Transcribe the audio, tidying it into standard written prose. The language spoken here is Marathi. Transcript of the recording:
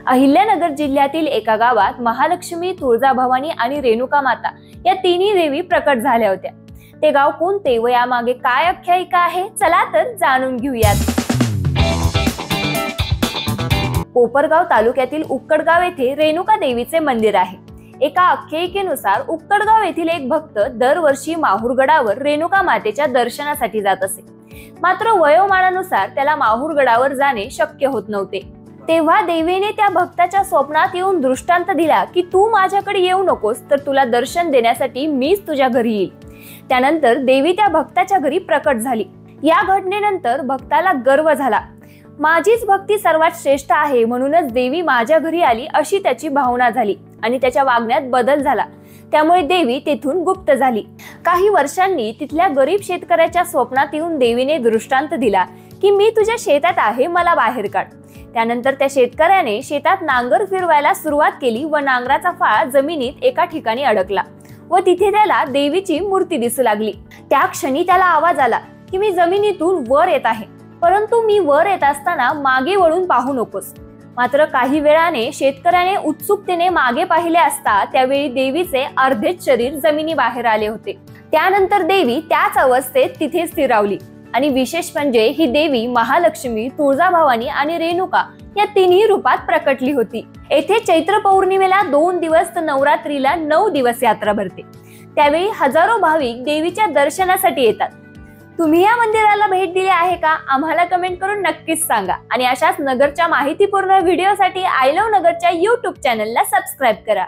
अहिल्यानगर जिल्ह्यातील एका गावात महालक्ष्मी, तुळजाभवानी आणि रेणुका माता या तिन्ही देवी प्रकट झाल्या होत्या। ते गाव कोणते व यामागे काय आख्यायिका आहे, चला तर जाणून घेऊयात। कोपरगाव तालुक्यातील उक्कडगाव येथे रेणुका देवीचे मंदिर आहे। एका आख्यायिकेनुसार उक्कडगाव येथील एक भक्त दरवर्षी माहूरगडावर रेणुका मातेच्या दर्शनासाठी जात असे, मात्र वयोमानानुसार त्याला माहूरगडावर जाणे शक्य होत नव्हते। तेव्हा देवीने त्या भक्ताच्या स्वप्नात येऊन दृष्टांत दिला की तू माझ्याकडे येऊ नकोस, तर तुला दर्शन देण्यासाठी मीच तुझ्या घरी येईल। त्यानंतर देवी त्या भक्ताच्या घरी प्रकट झाली। या घटनेनंतर भक्ताला गर्व झाला, माझीच भक्ती सर्वात श्रेष्ठ आहे, म्हणूनच देवी माझ्या घरी आली अशी त्याची भावना झाली आणि त्याच्या वागण्यात बदल झाला। त्यामुळे देवी तेथून गुप्त झाली। काही वर्षांनी तिथल्या गरीब शेतकऱ्याच्या स्वप्नात येऊन देवीने दृष्टांत दिला की मी तुझ्या शेतात आहे, मला बाहेर काढ। त्यानंतर त्या शेतकऱ्याने शेतात नांगर फिरवायला सुरुवात केली व नांगराचा फाळा जमिनीत एका ठिकाणी अडकला व तिथे त्याला देवीची मूर्ती दिसू लागली। त्या क्षणी त्याला आवाज आला की मी जमिनीतून वर येत आहे, परंतु मी वर येत असताना मागे वळून पाहू नकोस। मात्र काही वेळाने शेतकऱ्याने उत्सुकतेने मागे पाहिले असता त्यावेळी देवीचे अर्धेच शरीर जमिनी बाहेर आले होते। त्यानंतर देवी त्याच अवस्थेत तिथे स्थिरावली आणि विशेष म्हणजे ही देवी महालक्ष्मी, तुळजाभवानी आणि रेणुका या तिन्ही रूपात प्रकटली होती। येथे चैत्र पौर्णिमेला 2 दिवस तर नवरात्रीला 9 दिवस यात्रा भरते। त्यावेळी हजारो भाविक देवीच्या दर्शनासाठी येतात। तुम्ही या मंदिराला भेट दिली आहे का? आम्हाला कमेंट करून नक्कीच सांगा आणि अशाच नगरच्या माहितीपूर्ण व्हिडिओसाठी आय लव्ह नगरच्या YouTube चॅनलला सबस्क्राइब करा।